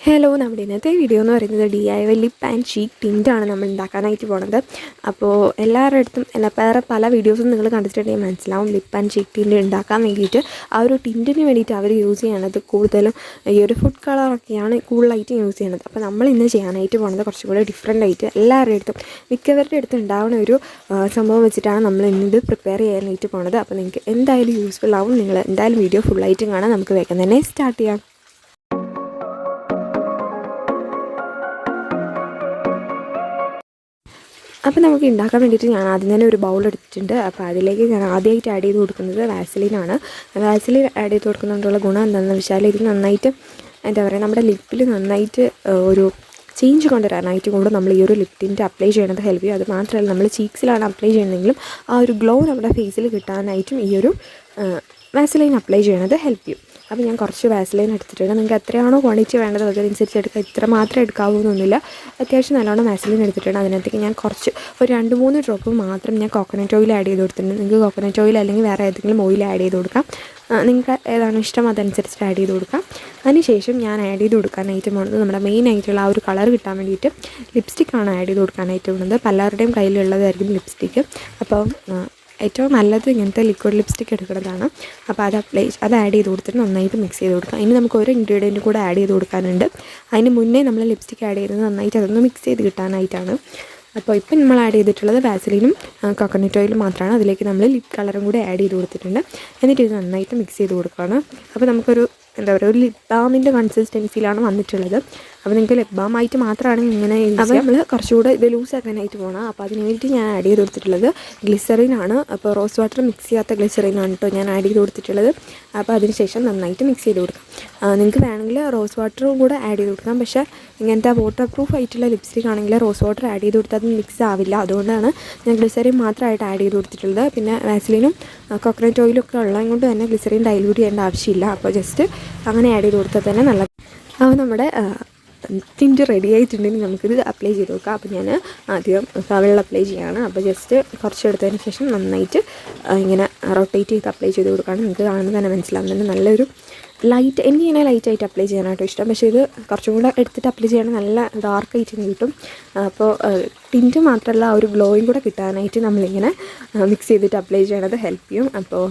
Hello, നമ്മുടെ ഇന്നത്തെ video എന്ന് പറയുന്നത് DIY ലിപ്പ് ആൻഡ് ചീക്ക് ടിൻ്റാണ് നമ്മൾ ഉണ്ടാക്കാനായിട്ട് പോകുന്നത്. അപ്പോൾ എല്ലാവരുടെ അടുത്തും വേറെ പല വീഡിയോസും നിങ്ങൾ കണ്ടിട്ടുണ്ടെങ്കിൽ മനസ്സിലാവും ലിപ്പ് ആൻഡ് ചീക്ക് ടിൻ്റ് ഉണ്ടാക്കാൻ വേണ്ടിയിട്ട് ആ ഒരു ടിൻറ്റിന് വേണ്ടിയിട്ട് അവർ യൂസ് ചെയ്യണത് കൂടുതലും ഈ ഒരു ഫുഡ് കളറൊക്കെയാണ് കൂടുതലായിട്ട് യൂസ് ചെയ്യണത്. അപ്പോൾ നമ്മൾ ഇന്ന് ചെയ്യാനായിട്ട് പോകുന്നത് കുറച്ചും കൂടെ ഡിഫറെൻ്റ് ആയിട്ട് എല്ലാവരുടെ അടുത്തും മിക്കവരുടെ അടുത്ത് ഉണ്ടാവുന്ന ഒരു സംഭവം വെച്ചിട്ടാണ് നമ്മൾ ഇന്നത് പ്രിപ്പയർ ചെയ്യാനായിട്ട് പോകുന്നത്. അപ്പോൾ നിങ്ങൾക്ക് എന്തായാലും യൂസ്ഫുൾ ആവും. നിങ്ങൾ എന്തായാലും വീഡിയോ ഫുള്ളായിട്ടും കാണാം. നമുക്ക് വേഗം തന്നെ സ്റ്റാർട്ട് ചെയ്യാം. അപ്പോൾ നമുക്ക് ഉണ്ടാക്കാൻ വേണ്ടിയിട്ട് ഞാൻ ആദ്യം തന്നെ ഒരു ബൗൾ എടുത്തിട്ടുണ്ട്. അപ്പോൾ അതിലേക്ക് ഞാൻ ആദ്യമായിട്ട് ആഡ് ചെയ്ത് കൊടുക്കുന്നത് വാസലിനാണ്. വാസലിൻ ആഡ് ചെയ്ത് കൊടുക്കുന്നതുകൊണ്ടുള്ള ഗുണം എന്താണെന്ന് വെച്ചാൽ ഇത് നന്നായിട്ട് എന്താ പറയുക, നമ്മുടെ ലിപ്പിൽ നന്നായിട്ട് ഒരു ചേഞ്ച് കൊണ്ടുവരാനായിട്ടും കൂടെ നമ്മൾ ഈ ഒരു ലിപ്പ് ടിൻ്റ് അപ്ലൈ ചെയ്യണത് ഹെൽപ്പ് ചെയ്യും. അത് മാത്രമല്ല നമ്മൾ ചീക്സിലാണ് അപ്ലൈ ചെയ്യുന്നതെങ്കിലും ആ ഒരു ഗ്ലോ നമ്മുടെ ഫേസിൽ കിട്ടാനായിട്ടും ഈ ഒരു വാസലിൻ അപ്ലൈ ചെയ്യണത് ഹെൽപ്പ് ചെയ്യും. അപ്പോൾ ഞാൻ കുറച്ച് വാസലിൻ എടുത്തിട്ടുണ്ട്. നിങ്ങൾക്ക് എത്രയാണോ ക്വാണ്ടിറ്റി വേണ്ടത് അതനുസരിച്ച് എടുക്കുക. ഇത്ര മാത്രമേ എടുക്കാവൂന്നൊന്നുമില്ല. അത്യാവശ്യം നല്ലോണം വാസലിൻ എടുത്തിട്ടുണ്ട്. അതിനകത്തേക്ക് ഞാൻ കുറച്ച് ഒരു 2-3 ഡ്രോപ്പ് മാത്രം ഞാൻ കോക്കനട്ട് ഓയിൽ ആഡ് ചെയ്ത് കൊടുത്തിട്ടുണ്ട്. നിങ്ങൾക്ക് കോക്കനട്ട് ഓയിൽ അല്ലെങ്കിൽ വേറെ ഏതെങ്കിലും ഓയിൽ ആഡ് ചെയ്ത് കൊടുക്കാം. നിങ്ങൾക്ക് ഏതാണോ ഇഷ്ടം അതനുസരിച്ചിട്ട് ആഡ് ചെയ്ത് കൊടുക്കാം. അതിനുശേഷം ഞാൻ ആഡ് ചെയ്ത് കൊടുക്കാനായിട്ട് പോകുന്നത് നമ്മുടെ മെയിൻ ആയിട്ടുള്ള ആ ഒരു കളർ കിട്ടാൻ വേണ്ടിയിട്ട് ലിപ്സ്റ്റിക്കാണ് ആഡ് ചെയ്ത് കൊടുക്കാനായിട്ട് പോകുന്നത്. പലരുടെയും കയ്യിലുള്ളതായിരിക്കും ലിപ്സ്റ്റിക്ക്. അപ്പോൾ ഏറ്റവും നല്ലത് ഇങ്ങനത്തെ ലിക്വിഡ് ലിപ്സ്റ്റിക്ക് എടുക്കുന്നതാണ്. അപ്പോൾ അത് ആഡ് ചെയ്ത് കൊടുത്തിട്ട് നന്നായിട്ട് മിക്സ് ചെയ്ത് കൊടുക്കാം. ഇനി നമുക്ക് ഒരു ഇൻഗ്രീഡിയൻറ്റ് കൂടെ ആഡ് ചെയ്ത് കൊടുക്കാനുണ്ട്. അതിന് മുന്നേ നമ്മൾ ലിപ്സ്റ്റിക്ക് ആഡ് ചെയ്തത് നന്നായിട്ട് അതൊന്ന് മിക്സ് ചെയ്ത് കിട്ടാനായിട്ടാണ്. അപ്പോൾ ഇപ്പം നമ്മൾ ആഡ് ചെയ്തിട്ടുള്ളത് വാസലിനും കോക്കനട്ട് ഓയിലും മാത്രമാണ്. അതിലേക്ക് നമ്മൾ ലിപ് കളറും കൂടെ ആഡ് ചെയ്ത് കൊടുത്തിട്ടുണ്ട്. എന്നിട്ട് ഇത് നന്നായിട്ട് മിക്സ് ചെയ്ത് കൊടുക്കുകയാണ്. അപ്പോൾ നമുക്കൊരു എന്താ പറയുക, ഒരു ലിപ് ബാമിൻ്റെ കൺസിസ്റ്റൻസിയിലാണ് വന്നിട്ടുള്ളത്. അപ്പോൾ നിങ്ങൾക്ക് ലിപ് ബാം ആയിട്ട് മാത്രമാണ് ഇങ്ങനെ യൂസ് ചെയ്യുക. നമ്മൾ കുറച്ചുകൂടെ ഇത് ലൂസ് ആക്കാനായിട്ട് പോകണം. അപ്പോൾ അതിന് വേണ്ടിയിട്ട് ഞാൻ ആഡ് ചെയ്ത് കൊടുത്തിട്ടുള്ളത് ഗ്ലിസറിനാണ്. അപ്പോൾ റോസ് വാട്ടർ മിക്സ് ചെയ്യാത്ത ഗ്ലിസറിനാണ് കേട്ടോ ഞാൻ ആഡ് ചെയ്ത് കൊടുത്തിട്ടുള്ളത്. അപ്പോൾ അതിനുശേഷം നന്നായിട്ട് മിക്സ് ചെയ്ത് കൊടുക്കാം. നിങ്ങൾക്ക് വേണമെങ്കിൽ റോസ് വാട്ടറും കൂടെ ആഡ് ചെയ്ത് കൊടുക്കാം. പക്ഷേ ഇങ്ങനത്തെ വാട്ടർ പ്രൂഫ് ആയിട്ടുള്ള ലിപ്സ്റ്റിക് ആണെങ്കിൽ റോസ് വാട്ടർ ആഡ് ചെയ്ത് കൊടുത്താൽ അത് മിക്സ് ആവില്ല. അതുകൊണ്ടാണ് ഞാൻ ഗ്ലിസറിൻ മാത്രമായിട്ട് ആഡ് ചെയ്ത് കൊടുത്തിട്ടുള്ളത്. പിന്നെ വാസലിനും കോക്കനട്ട് ഓയിലും ഒക്കെ ഉള്ളത് കൊണ്ട് തന്നെ ഗ്ലിസറിൻ ഡൈല്യൂട്ട് ചെയ്യേണ്ട ആവശ്യമില്ല. അപ്പോൾ ജസ്റ്റ് അങ്ങനെ ആഡ് ചെയ്ത് കൊടുത്താൽ തന്നെ നല്ലത്. അപ്പോൾ നമ്മുടെ ടിൻ്റ് റെഡി ആയിട്ടുണ്ടെങ്കിൽ നമുക്കിത് അപ്ലൈ ചെയ്ത് നോക്കാം. അപ്പോൾ ഞാൻ ആദ്യം വെള്ളം അപ്ലൈ ചെയ്യുകയാണ്. അപ്പോൾ ജസ്റ്റ് കുറച്ചെടുത്തതിന് ശേഷം നന്നായിട്ട് ഇങ്ങനെ റൊട്ടേറ്റ് ചെയ്ത് അപ്ലൈ ചെയ്ത് കൊടുക്കുകയാണ്. നിങ്ങൾക്ക് കാണുന്നത് തന്നെ മനസ്സിലാവുന്നുണ്ട്. നല്ലൊരു ലൈറ്റ്, എനിക്കിങ്ങനെ ലൈറ്റായിട്ട് അപ്ലൈ ചെയ്യാനായിട്ട് ഇഷ്ടം. പക്ഷേ ഇത് കുറച്ചും കൂടെ എടുത്തിട്ട് അപ്ലൈ ചെയ്യണമെങ്കിൽ നല്ല ഡാർക്കായിട്ട് കിട്ടും. അപ്പോൾ ടിൻറ്റ് മാത്രമല്ല ആ ഒരു ഗ്ലോയും കൂടെ കിട്ടാനായിട്ട് നമ്മളിങ്ങനെ മിക്സ് ചെയ്തിട്ട് അപ്ലൈ ചെയ്യണത് ഹെൽപ്പ് ചെയ്യും. അപ്പോൾ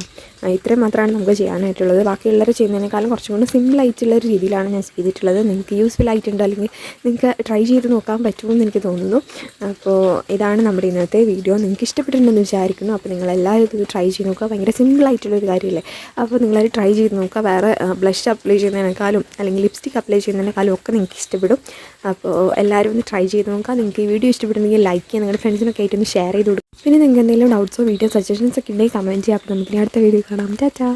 ഇത്രയും മാത്രമാണ് നമുക്ക് ചെയ്യാനായിട്ടുള്ളത്. ബാക്കിയുള്ളവർ ചെയ്യുന്നതിനേക്കാളും കുറച്ചും കൂടെ സിമ്പിളായിട്ടുള്ളൊരു രീതിയിലാണ് ഞാൻ ചെയ്തിട്ടുള്ളത്. നിങ്ങൾക്ക് യൂസ്ഫുൾ ആയിട്ടുണ്ട്, അല്ലെങ്കിൽ നിങ്ങൾക്ക് ട്രൈ ചെയ്ത് നോക്കാൻ പറ്റുമെന്ന് എനിക്ക് തോന്നുന്നു. അപ്പോൾ ഇതാണ് നമ്മുടെ ഇന്നത്തെ വീഡിയോ. നിങ്ങൾക്ക് ഇഷ്ടപ്പെട്ടിട്ടുണ്ടെന്ന് വിചാരിക്കുന്നു. അപ്പോൾ നിങ്ങളെല്ലാവരും ഇത് ട്രൈ ചെയ്ത് നോക്കുക. ഭയങ്കര സിമ്പിളായിട്ടുള്ളൊരു കാര്യമല്ലേ. അപ്പോൾ നിങ്ങളത് ട്രൈ ചെയ്ത് നോക്കുക. വേറെ ബ്ലഷ് അപ്ലൈ ചെയ്യുന്നതിനേക്കാളും അല്ലെങ്കിൽ ലിപ്സ്റ്റിക് അപ്ലൈ ചെയ്യുന്നതിനേക്കാളും ഒക്കെ നിങ്ങൾക്ക് ഇഷ്ടപ്പെടും. അപ്പോൾ എല്ലാവരും ഒന്ന് ട്രൈ ചെയ്ത് നോക്കുക. നിങ്ങൾക്ക് ഈ വീഡിയോ ഇഷ്ടപ്പെടുന്നെങ്കിൽ ലൈക്ക് ചെയ്യുക, നിങ്ങളുടെ ഫ്രണ്ട്സിനൊക്കെ ആയിട്ടൊന്ന് ഷെയർ ചെയ്ത് കൊടുക്കും. പിന്നെ നിങ്ങൾക്ക് എന്തെങ്കിലും ഡൗട്ട്സോ വീഡിയോ സജഷൻസ് ഒക്കെ ഉണ്ടെങ്കിൽ കമൻറ്റ് ചെയ്യുക. അപ്പോൾ നമുക്ക് അടുത്ത വീഡിയോ കാണാം. ടാറ്റാ.